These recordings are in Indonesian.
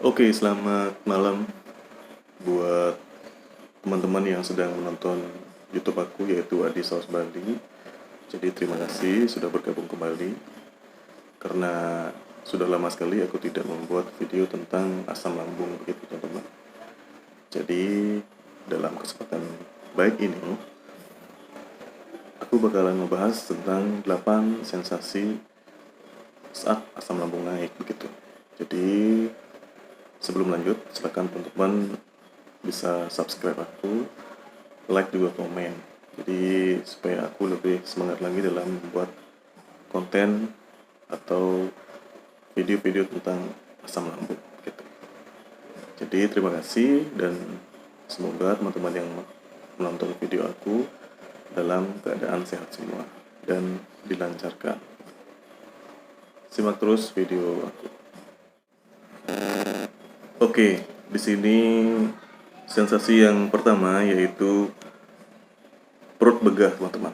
Oke, selamat malam buat teman-teman yang sedang menonton YouTube aku, yaitu Adi Saus Bali. Jadi terima kasih sudah bergabung kembali, karena sudah lama sekali aku tidak membuat video tentang asam lambung begitu teman-teman. Jadi dalam kesempatan baik ini, aku bakalan membahas tentang 8 sensasi saat asam lambung naik begitu. Jadi sebelum lanjut, silakan teman-teman bisa subscribe aku, like juga komen. Jadi supaya aku lebih semangat lagi dalam membuat konten atau video-video tentang asam lambung gitu. Jadi terima kasih dan semoga teman-teman yang menonton video aku dalam keadaan sehat semua dan dilancarkan. Simak terus video aku. Oke, di sini sensasi yang pertama yaitu perut begah, teman-teman.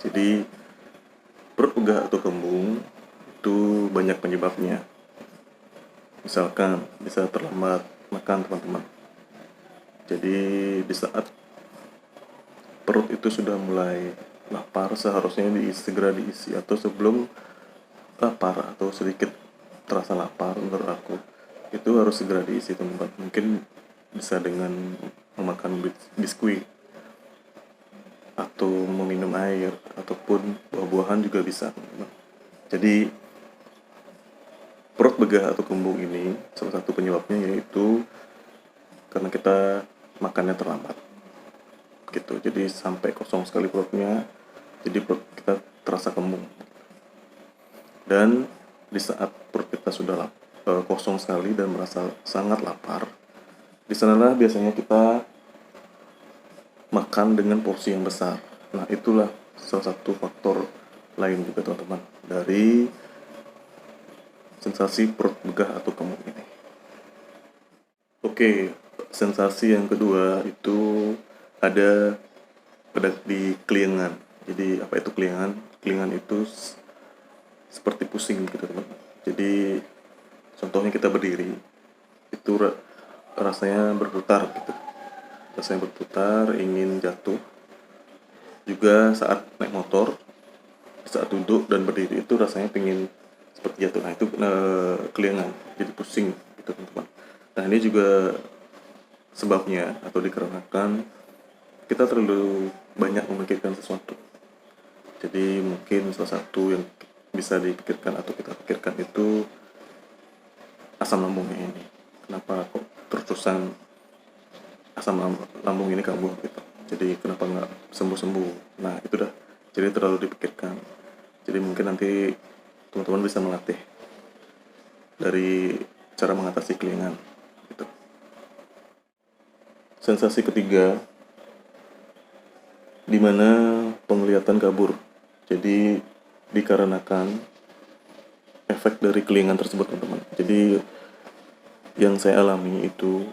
Jadi perut begah atau kembung itu banyak penyebabnya. Misalkan bisa terlambat makan, teman-teman. Jadi di saat perut itu sudah mulai lapar, seharusnya segera diisi, atau sebelum lapar atau sedikit terasa lapar menurut aku, itu harus segera diisi, teman-teman. Mungkin bisa dengan memakan biskuit atau meminum air ataupun buah-buahan juga bisa, teman-teman. Jadi perut begah atau kembung ini salah satu penyebabnya yaitu karena kita makannya terlambat gitu. Jadi sampai kosong sekali perutnya, jadi perut kita terasa kembung. Dan di saat perut kita sudah kosong sekali dan merasa sangat lapar, di sanalah biasanya kita makan dengan porsi yang besar. Nah, itulah salah satu faktor lain juga, teman-teman, dari sensasi perut begah atau kembung ini. Oke, sensasi yang kedua itu ada di kelingan. Jadi apa itu kelingan? Kelingan itu seperti pusing gitu, teman-teman. Jadi contohnya kita berdiri, itu rasanya berputar gitu. Rasanya berputar, ingin jatuh. Juga saat naik motor, saat duduk dan berdiri itu rasanya pengen seperti jatuh. Nah, itu kelingan, jadi pusing gitu, teman-teman. Nah, ini juga sebabnya atau dikarenakan kita terlalu banyak memikirkan sesuatu. Jadi mungkin salah satu yang bisa dipikirkan atau kita pikirkan itu asam lambungnya ini. Kenapa kok terus-terusan asam lambung ini kambuh gitu. Jadi kenapa nggak sembuh-sembuh? Nah, itu dah jadi terlalu dipikirkan. Jadi mungkin nanti teman-teman bisa melatih dari cara mengatasi kelingan gitu. Sensasi ketiga, dimana penglihatan kabur. Jadi dikarenakan efek dari kelingan tersebut, teman-teman. Jadi yang saya alami itu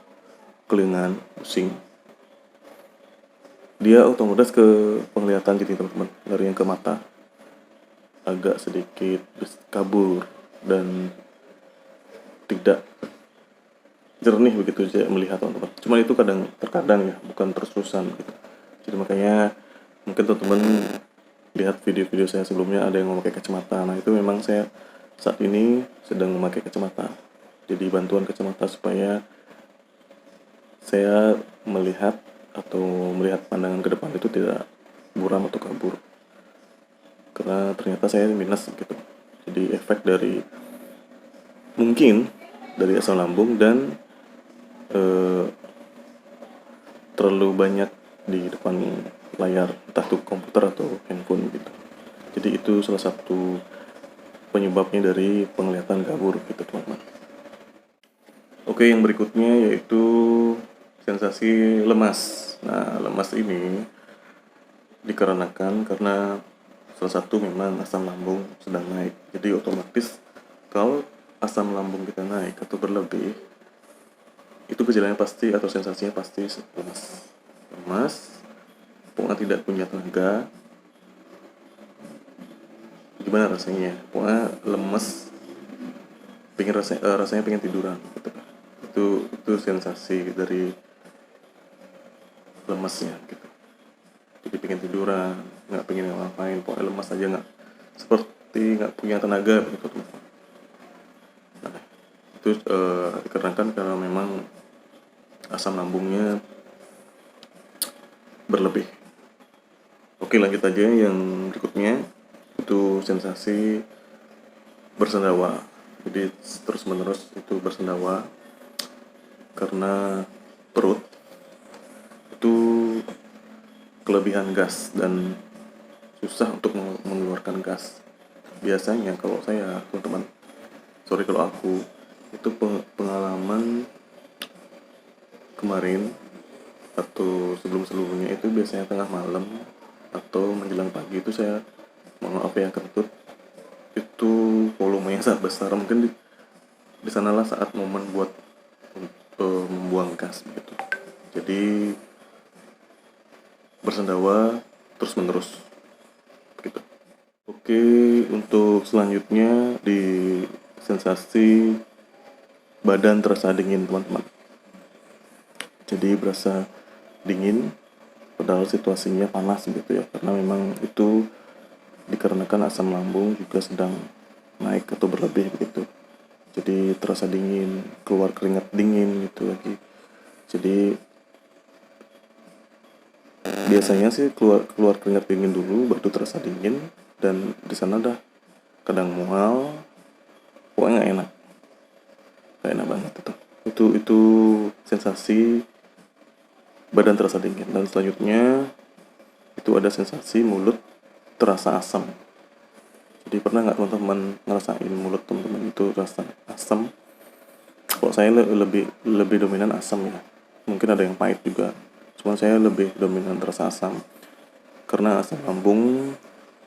kelingan, pusing, dia otomatis ke penglihatan, jadi teman-teman, dari yang ke mata agak sedikit kabur dan tidak jernih begitu saya melihat, teman-teman. Cuma itu terkadang ya, bukan terus-terusan gitu. Jadi makanya mungkin teman-teman lihat video-video saya sebelumnya ada yang memakai kacamata. Nah, itu memang saya saat ini sedang memakai kacamata. Jadi bantuan kacamata supaya saya melihat pandangan ke depan itu tidak buram atau kabur. Karena ternyata saya minus gitu. Jadi efek dari mungkin dari asam lambung dan terlalu banyak di depan layar, entah itu komputer atau handphone gitu. Jadi itu salah satu penyebabnya dari penglihatan kabur gitu, teman-teman. Oke, yang berikutnya yaitu sensasi lemas. Nah, lemas ini dikarenakan karena salah satu memang asam lambung sedang naik. Jadi otomatis kalau asam lambung kita naik atau berlebih, itu gejalanya pasti atau sensasinya pasti lemas, pokoknya tidak punya tenaga. Gimana rasanya? Pokoknya lemes, rasanya pengen tiduran gitu kan. itu sensasi dari lemesnya gitu. Jadi pengen tiduran, nggak pengen ngapain, pokoknya lemas aja, nggak seperti nggak punya tenaga gitu teman-teman. Nah, itu dikarenakan karena memang asam lambungnya berlebih. Oke, lanjut aja yang berikutnya, itu sensasi bersendawa. Jadi terus menerus itu bersendawa karena perut itu kelebihan gas dan susah untuk mengeluarkan gas. Biasanya kalau saya, teman-teman, kalau aku itu pengalaman kemarin atau sebelum-sebelumnya itu biasanya tengah malam atau menjelang pagi itu saya, maaf ya, kentut itu volumenya sangat besar. Mungkin di sanalah saat momen buat membuang gas begitu. Jadi bersendawa terus menerus gitu. Oke, untuk selanjutnya di sensasi badan terasa dingin, teman-teman. Jadi berasa dingin padahal situasinya panas gitu ya, karena memang itu dikarenakan asam lambung juga sedang naik atau berlebih begitu. Jadi terasa dingin, keluar keringat dingin gitu lagi. Jadi biasanya sih keluar keringat dingin dulu baru terasa dingin, dan di sana dah kadang mual, pokoknya nggak enak banget itu sensasi badan terasa dingin. Dan selanjutnya itu ada sensasi mulut terasa asam. Jadi pernah nggak teman-teman ngerasain mulut teman-teman itu rasa asam? Kalau saya lebih dominan asam ya, mungkin ada yang pahit juga, cuman saya lebih dominan rasa asam karena asam lambung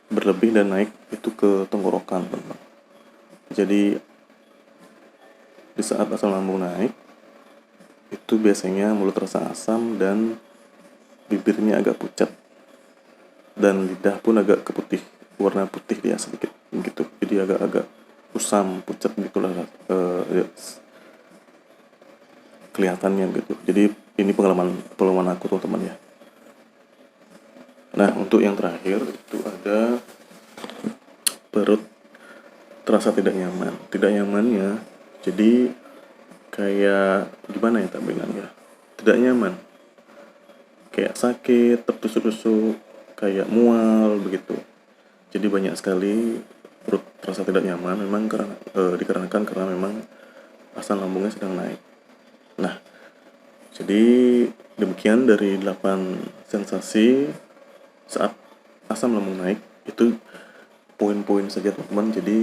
berlebih dan naik itu ke tenggorokan, teman-teman. Jadi di saat asam lambung naik itu biasanya mulut terasa asam dan bibirnya agak pucat dan lidah pun agak keputih, warna putih dia sedikit gitu. Jadi agak-agak kusam, pucat gitulah kelihatannya gitu. Jadi ini pengalaman aku, teman-teman ya. Nah, untuk yang terakhir itu ada perut terasa tidak nyaman. Tidak nyamannya jadi kayak gimana ya tak bilang ya, tidak nyaman, kayak sakit, tertusuk-tusuk, kayak mual begitu. Jadi banyak sekali perut terasa tidak nyaman memang dikarenakan karena memang asam lambungnya sedang naik. Nah, jadi demikian dari 8 sensasi saat asam lambung naik. Itu poin-poin saja, teman-teman. Jadi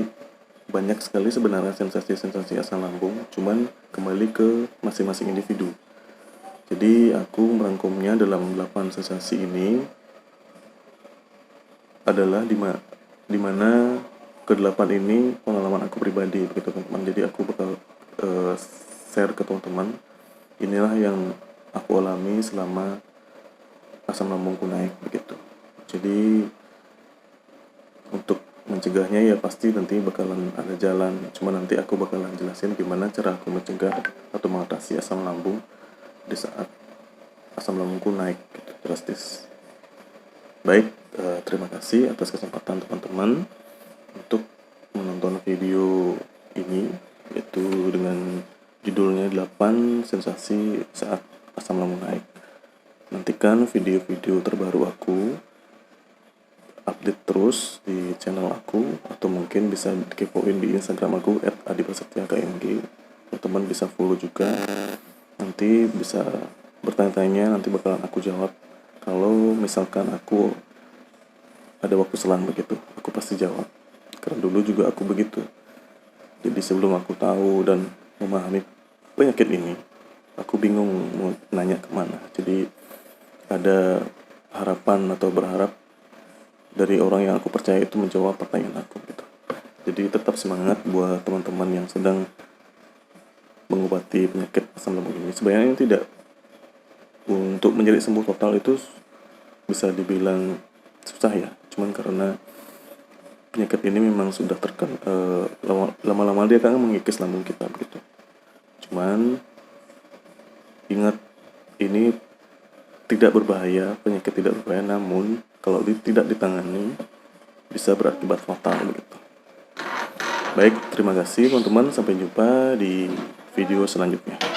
banyak sekali sebenarnya sensasi-sensasi asam lambung, cuman kembali ke masing-masing individu. Jadi aku merangkumnya dalam 8 sensasi ini adalah dimana ke-8 ini pengalaman aku pribadi begitu, teman-teman. Jadi aku bakal share ke teman-teman, inilah yang aku alami selama asam lambungku naik begitu. Jadi untuk mencegahnya ya pasti nanti bakalan ada jalan, cuma nanti aku bakalan jelasin gimana cara aku mencegah atau mengatasi asam lambung di saat asam lambungku naik gitu drastis. Baik, terima kasih atas kesempatan teman-teman untuk menonton video ini, yaitu dengan judulnya 8 sensasi saat asam lambung naik. Nantikan video-video terbaru aku, update terus di channel aku, atau mungkin bisa dikepoin di Instagram aku @adiprasetyakmg. Teman-teman bisa follow juga, nanti bisa bertanya-tanya, nanti bakalan aku jawab. Kalau misalkan aku ada waktu selang begitu, aku pasti jawab, karena dulu juga aku begitu. Jadi sebelum aku tahu dan memahami penyakit ini, aku bingung mau nanya kemana. Jadi ada harapan atau berharap dari orang yang aku percaya itu menjawab pertanyaan aku gitu. Jadi tetap semangat buat teman-teman yang sedang mengobati penyakit asam lambung ini. Sebenarnya tidak, untuk menjadi sembuh total itu bisa dibilang susah ya, cuman karena penyakit ini memang sudah lama-lama dia kan mengikis lambung kita begitu. Cuman ini tidak berbahaya, penyakit tidak berbahaya, namun kalau tidak ditangani bisa berakibat fatal begitu. Baik, terima kasih teman-teman, sampai jumpa di video selanjutnya.